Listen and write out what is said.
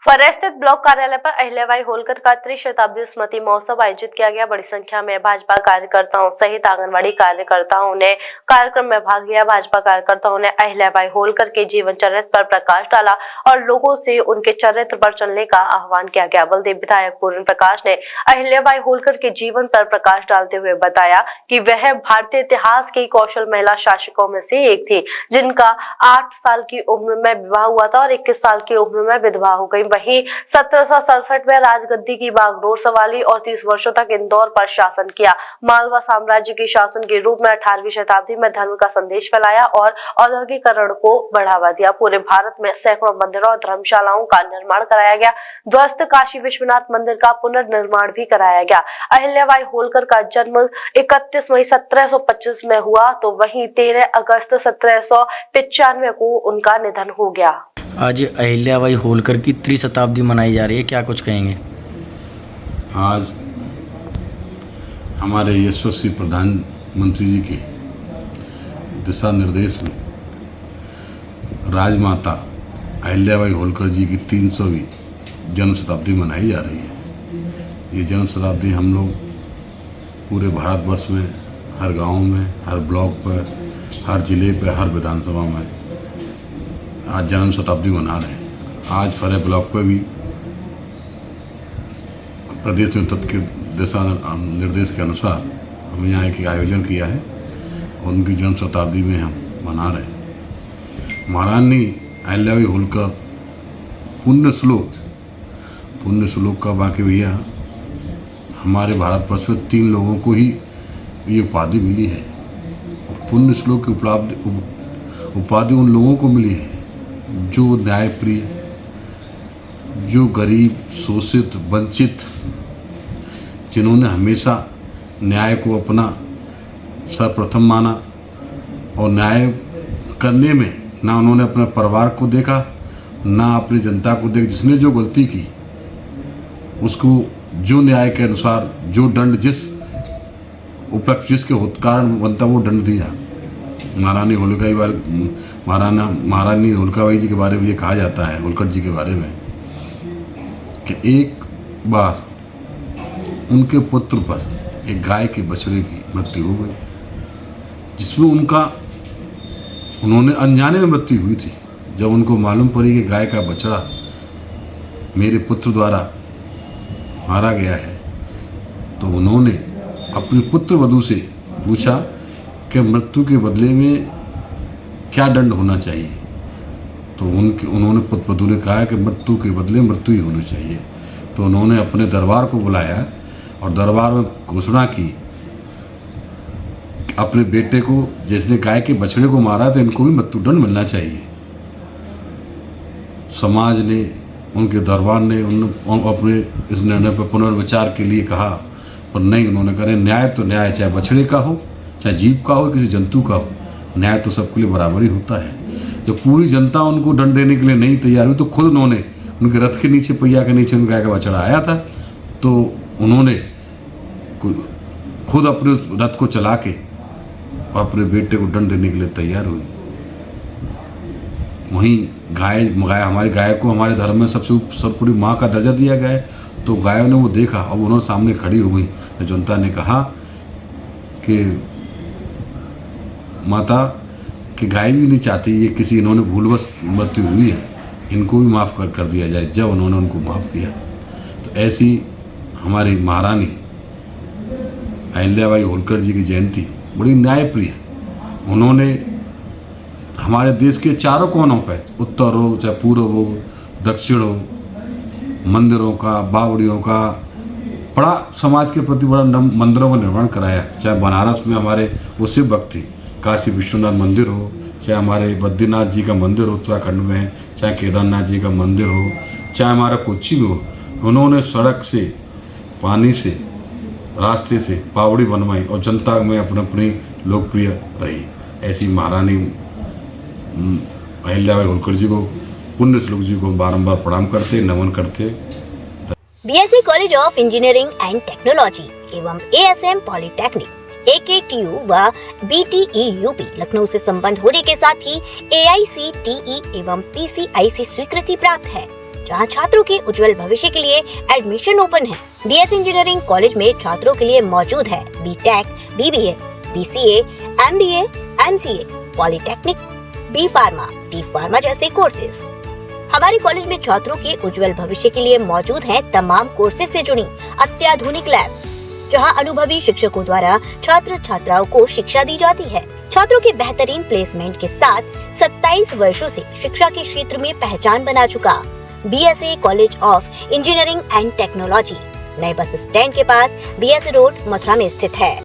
फरेह स्थित ब्लॉक कार्यालय पर अहिल्याबाई होलकर का त्रिशताब्दी स्मृति महोत्सव आयोजित किया गया। बड़ी संख्या में भाजपा कार्यकर्ताओं सहित आंगनबाड़ी कार्यकर्ताओं ने कार्यक्रम में भाग लिया। भाजपा कार्यकर्ताओं ने अहिल्याबाई होलकर के जीवन चरित्र पर प्रकाश डाला और लोगों से उनके चरित्र पर चलने का आह्वान किया गया। बलदेव विधायक पूर्ण प्रकाश ने अहिल्याबाई होलकर के जीवन पर प्रकाश डालते हुए बताया कि वह भारतीय इतिहास की कौशल महिला शासकों में से एक थी, जिनका 8 साल की उम्र में विवाह हुआ था और 21 साल की उम्र में विधवा हो गई। वहीं 1767 में राजगद्दी की बागडोर संभाली और 30 वर्षों तक इंदौर पर शासन किया। मालवा साम्राज्य के शासन के रूप में 18वीं शताब्दी में धर्म का संदेश फैलाया और औद्योगिकरण को बढ़ावा दिया। पूरे भारत में सैकड़ों मंदिरों और धर्मशालाओं का निर्माण कराया गया। ध्वस्त काशी विश्वनाथ मंदिर का पुनर्निर्माण भी कराया गया। अहिल्याबाई होलकर का जन्म 31 मई 1725 में हुआ तो वहीं 13 अगस्त 1795 को उनका निधन हो गया। आज अहिल्याबाई होलकर की त्रिशताब्दी मनाई जा रही है, क्या कुछ कहेंगे? आज हमारे यशस्वी प्रधानमंत्री जी के दिशा निर्देश में राजमाता अहिल्याबाई होलकर जी की 300वीं जन्म शताब्दी मनाई जा रही है। ये जन्म शताब्दी हम लोग पूरे भारतवर्ष में हर गांव में, हर ब्लॉक पर, हर जिले पर, हर विधानसभा में आज जन्म शताब्दी मना रहे हैं। आज फरेह ब्लॉक पर भी प्रदेश नेतृत्व के दिशा निर्देश के अनुसार हमने यहाँ एक आयोजन किया है और उनकी जन्म शताब्दी में हम मना रहे हैं। महारानी अहिल्याबाई होलकर पुण्य श्लोक का वाक्य भैया हमारे भारतवर्ष में 3 लोगों को ही ये उपाधि मिली है। पुण्य श्लोक की उपाधि उन लोगों को मिली है जो न्यायप्रिय, जो गरीब, शोषित, वंचित, जिन्होंने हमेशा न्याय को अपना सर्वप्रथम माना और न्याय करने में ना उन्होंने अपने परिवार को देखा, ना अपनी जनता को देखा। जिसने जो गलती की उसको जो न्याय के अनुसार जो दंड जिस उपलक्ष्य जिसके कारण बनता वो दंड दिया। महारानी होलकाबाई जी के बारे में ये कहा जाता है, होलकर जी के बारे में, कि एक बार उनके पुत्र पर एक गाय के बछड़े की मृत्यु हो गई, जिसमें उन्होंने अनजाने में मृत्यु हुई थी। जब उनको मालूम पड़ी कि गाय का बछड़ा मेरे पुत्र द्वारा मारा गया है, तो उन्होंने अपनी पुत्र वधू से पूछा कि मृत्यु के बदले में क्या दंड होना चाहिए। तो उन्होंने पुत्र वधू ने कहा कि मृत्यु के बदले मृत्यु ही होनी चाहिए। तो उन्होंने अपने दरबार को बुलाया और दरबार में घोषणा की अपने बेटे को, जिसने गाय के बछड़े को मारा तो इनको भी मृत्युदंड मिलना चाहिए। समाज ने, उनके दरबार ने अपने इस निर्णय पर पुनर्विचार के लिए कहा, पर नहीं, उन्होंने कहा न्याय तो न्याय, चाहे बछड़े का हो, चाहे जीव का हो, किसी जंतु का हो, न्याय तो सबके लिए बराबर ही होता है। जब पूरी जनता उनको दंड देने के लिए नहीं तैयार हुई तो खुद उन्होंने उनके रथ के नीचे, पहिया के नीचे उनका गाय का बछड़ा आया था, तो उन्होंने खुद अपने रथ को चला के अपने बेटे को दंड देने के लिए तैयार हुई। वहीं हमारी गाय को हमारे धर्म में सर्वोपरि माँ का दर्जा दिया गया है, तो गायों ने वो देखा और उन्होंने सामने खड़ी हो गई। जनता ने कहा कि माता कि गाय भी नहीं चाहती, ये किसी इन्होंने भूलवश मृत्यु हुई है, इनको भी माफ़ कर दिया जाए। जब उन्होंने उनको माफ़ किया तो ऐसी हमारी महारानी अहिल्याबाई होलकर जी की जयंती बड़ी न्यायप्रिय। उन्होंने हमारे देश के चारों कोनों पर, उत्तर हो चाहे पूर्व हो, दक्षिण हो, मंदिरों का, बावड़ियों का, बड़ा समाज के प्रति बड़ा मंदिरों का निर्माण कराया। चाहे बनारस में हमारे वो शिव भक्ति काशी विश्वनाथ मंदिर हो, चाहे हमारे बद्रीनाथ जी का मंदिर हो उत्तराखंड में, चाहे केदारनाथ जी का मंदिर हो, चाहे हमारा कोच्चि में हो, उन्होंने सड़क से, पानी से, रास्ते से पावड़ी बनवाई और जनता में अपनी लोकप्रिय रही। ऐसी महारानी अहिल्याबाई होलकर जी को, पुण्य श्लोक जी को बारंबार प्रणाम करते, नमन करते। BSc college of engineering and technology एवं एएसएम पॉलिटेक्निक AKTU व BTEUP लखनऊ से संबंध होने के साथ ही AICTE एवं PCI से स्वीकृति प्राप्त है, जहां छात्रों के उज्जवल भविष्य के लिए एडमिशन ओपन है। बीएससी इंजीनियरिंग कॉलेज में छात्रों के लिए मौजूद है BTech, BBA, BCA, MBA, MCA, polytechnic, B pharma, D pharma जैसे कोर्सेज। हमारे कॉलेज में छात्रों के उज्जवल भविष्य के लिए मौजूद हैं तमाम कोर्सेज से जुड़ी अत्याधुनिक लैब, जहां अनुभवी शिक्षकों द्वारा छात्र छात्राओं को शिक्षा दी जाती है। छात्रों के बेहतरीन प्लेसमेंट के साथ 27 वर्षों से शिक्षा के क्षेत्र में पहचान बना चुका BSA college of engineering and technology नए बस स्टैंड के पास बीएसए रोड, मथुरा में स्थित है।